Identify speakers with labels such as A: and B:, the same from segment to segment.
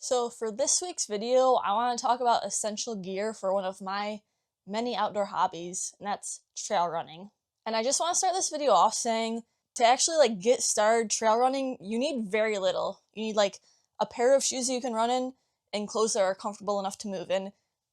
A: So for this week's video, I want to talk about essential gear for one of my many outdoor hobbies, and that's trail running. And I just want to start this video off saying to actually get started trail running, you need very little. You need a pair of shoes that you can run in and clothes that are comfortable enough to move in,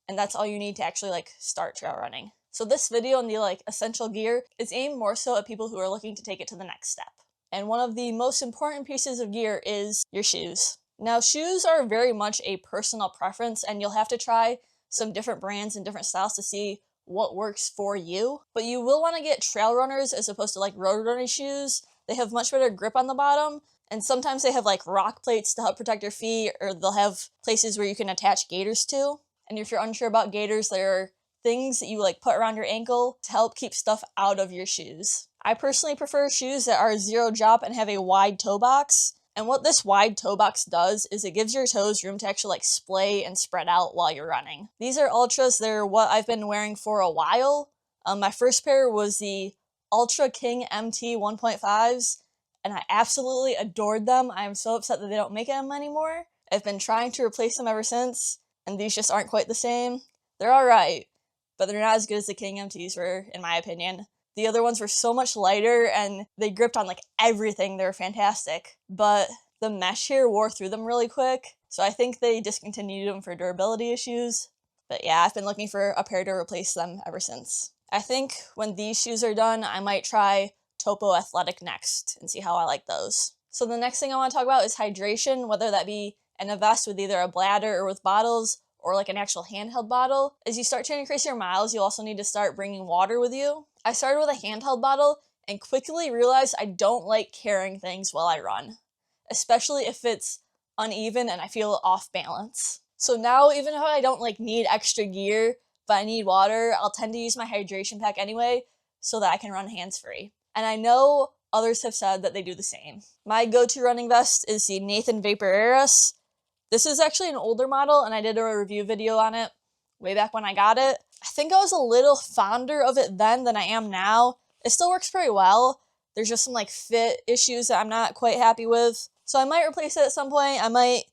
A: and that's all you need to actually start trail running. So this video on the essential gear is aimed more so at people who are looking to take it to the next step. And one of the most important pieces of gear is your shoes. Now, shoes are very much a personal preference, and you'll have to try some different brands and different styles to see what works for you. But you will want to get trail runners as opposed to road running shoes. They have much better grip on the bottom, and sometimes they have rock plates to help protect your feet, or they'll have places where you can attach gaiters to. And if you're unsure about gaiters, there are things that you put around your ankle to help keep stuff out of your shoes. I personally prefer shoes that are zero drop and have a wide toe box. And what this wide toe box does is it gives your toes room to actually splay and spread out while you're running. These are Ultras. They're what I've been wearing for a while. My first pair was the Ultra King MT 1.5s, and I absolutely adored them. I'm so upset that they don't make them anymore. I've been trying to replace them ever since, and these just aren't quite the same. They're alright, but they're not as good as the King MTs were, in my opinion. The other ones were so much lighter, and they gripped on everything. They were fantastic. But the mesh here wore through them really quick, so I think they discontinued them for durability issues. But yeah, I've been looking for a pair to replace them ever since. I think when these shoes are done, I might try Topo Athletic next and see how I like those. So the next thing I want to talk about is hydration, whether that be in a vest with either a bladder or with bottles, or an actual handheld bottle. As you start to increase your miles, you'll also need to start bringing water with you. I started with a handheld bottle and quickly realized I don't like carrying things while I run, especially if it's uneven and I feel off balance. So now, even if I don't need extra gear, but I need water, I'll tend to use my hydration pack anyway so that I can run hands-free. And I know others have said that they do the same. My go-to running vest is the Nathan Vapor Aeris. This is actually an older model, and I did a review video on it way back when I got it. I think I was a little fonder of it then than I am now. It still works pretty well. There's just some fit issues that I'm not quite happy with. So I might replace it at some point. I might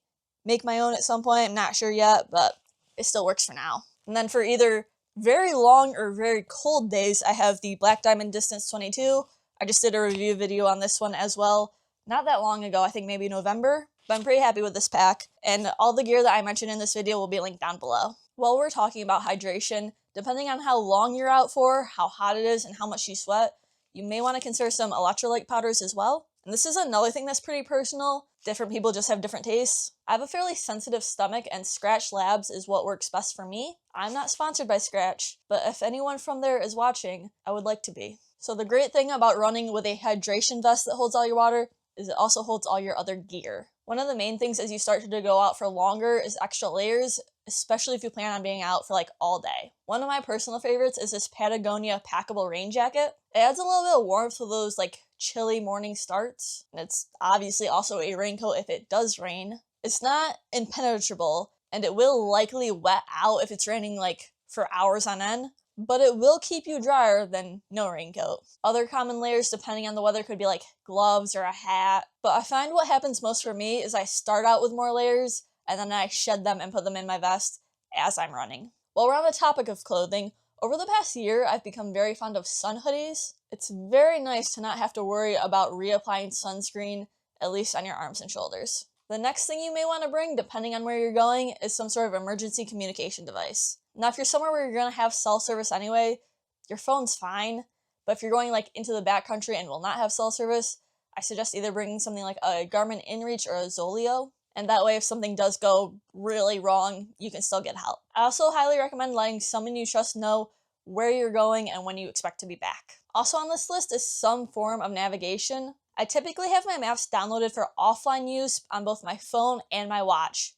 A: make my own at some point. I'm not sure yet, but it still works for now. And then for either very long or very cold days, I have the Black Diamond Distance 22. I just did a review video on this one as well. Not that long ago, I think maybe November. But I'm pretty happy with this pack, and all the gear that I mentioned in this video will be linked down below. While we're talking about hydration, depending on how long you're out for, how hot it is, and how much you sweat, you may want to consider some electrolyte powders as well. And this is another thing that's pretty personal. Different people just have different tastes. I have a fairly sensitive stomach, and Scratch Labs is what works best for me. I'm not sponsored by Scratch, but if anyone from there is watching, I would like to be. So the great thing about running with a hydration vest that holds all your water is it also holds all your other gear. One of the main things as you start to go out for longer is extra layers, especially if you plan on being out for all day. One of my personal favorites is this Patagonia packable rain jacket. It adds a little bit of warmth to those chilly morning starts, and it's obviously also a raincoat if it does rain. It's not impenetrable, and it will likely wet out if it's raining for hours on end, but it will keep you drier than no raincoat. Other common layers, depending on the weather, could be gloves or a hat. But I find what happens most for me is I start out with more layers, and then I shed them and put them in my vest as I'm running. While we're on the topic of clothing, over the past year, I've become very fond of sun hoodies. It's very nice to not have to worry about reapplying sunscreen, at least on your arms and shoulders. The next thing you may want to bring, depending on where you're going, is some sort of emergency communication device. Now, if you're somewhere where you're going to have cell service anyway, your phone's fine. But if you're going into the backcountry and will not have cell service, I suggest either bringing something like a Garmin InReach or a Zoleo. And that way, if something does go really wrong, you can still get help. I also highly recommend letting someone you trust know where you're going and when you expect to be back. Also on this list is some form of navigation. I typically have my maps downloaded for offline use on both my phone and my watch.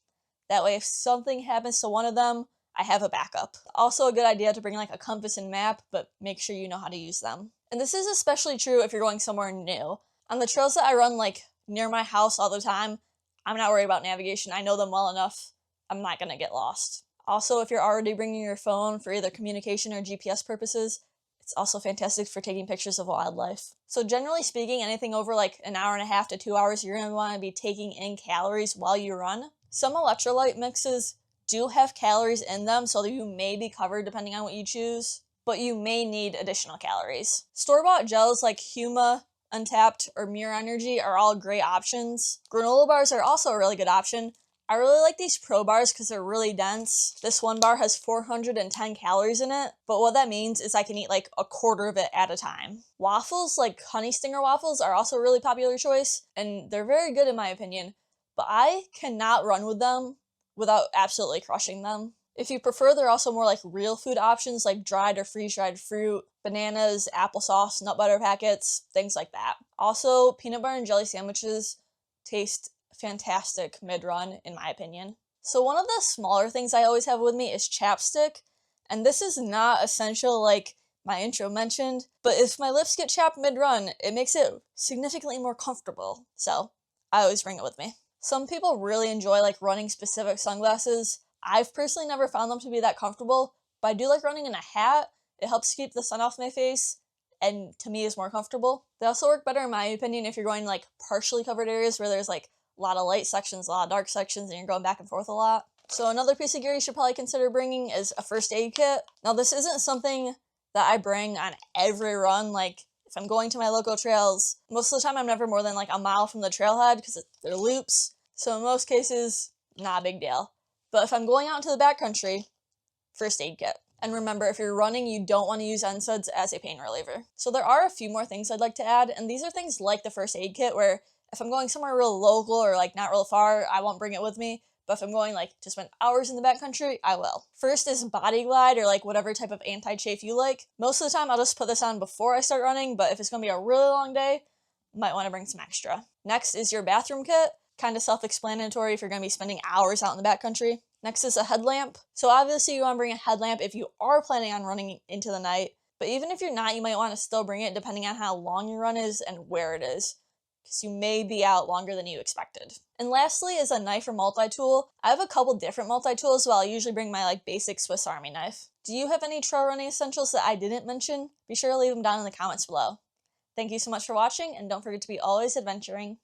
A: That way, if something happens to one of them, I have a backup. Also a good idea to bring a compass and map, but make sure you know how to use them. And this is especially true if you're going somewhere new. On the trails that I run near my house all the time, I'm not worried about navigation. I know them well enough. I'm not gonna get lost. Also, if you're already bringing your phone for either communication or GPS purposes, it's also fantastic for taking pictures of wildlife. So generally speaking, anything over an hour and a half to 2 hours, you're gonna wanna be taking in calories while you run. Some electrolyte mixes do have calories in them, so you may be covered depending on what you choose, but you may need additional calories. Store-bought gels like Huma, Untapped, or Mere Energy are all great options. Granola bars are also a really good option. I really like these Pro bars because they're really dense. This one bar has 410 calories in it, but what that means is I can eat like a quarter of it at a time. Waffles, like Honey Stinger waffles, are also a really popular choice, and they're very good in my opinion, but I cannot run with them without absolutely crushing them. If you prefer, there are also more like real food options like dried or freeze-dried fruit, bananas, applesauce, nut butter packets, things like that. Also, peanut butter and jelly sandwiches taste fantastic mid-run, in my opinion. So one of the smaller things I always have with me is chapstick, and this is not essential like my intro mentioned, but if my lips get chapped mid-run, it makes it significantly more comfortable, so I always bring it with me. Some people really enjoy like running specific sunglasses. I've personally never found them to be that comfortable, but I do like running in a hat. It helps keep the sun off my face, and to me is more comfortable. They also work better in my opinion if you're going like partially covered areas where there's like a lot of light sections, a lot of dark sections, and you're going back and forth a lot. So another piece of gear you should probably consider bringing is a first aid kit. Now this isn't something that I bring on every run. Like if I'm going to my local trails, most of the time I'm never more than like a mile from the trailhead because they're loops. So in most cases, not a big deal. But if I'm going out into the backcountry, first aid kit. And remember, if you're running, you don't want to use NSAIDs as a pain reliever. So there are a few more things I'd like to add, and these are things like the first aid kit where if I'm going somewhere real local or like not real far, I won't bring it with me. But if I'm going like to spend hours in the backcountry, I will. First is Body Glide, or like whatever type of anti-chafe you like. Most of the time I'll just put this on before I start running, but if it's gonna be a really long day, might want to bring some extra. Next is your bathroom kit. Kind of self-explanatory if you're gonna be spending hours out in the backcountry. Next is a headlamp. So obviously you want to bring a headlamp if you are planning on running into the night, but even if you're not, you might want to still bring it depending on how long your run is and where it is, because you may be out longer than you expected. And lastly is a knife or multi-tool. I have a couple different multi-tools, but I'll usually bring my like basic Swiss Army knife. Do you have any trail running essentials that I didn't mention? Be sure to leave them down in the comments below. Thank you so much for watching, and don't forget to be always adventuring.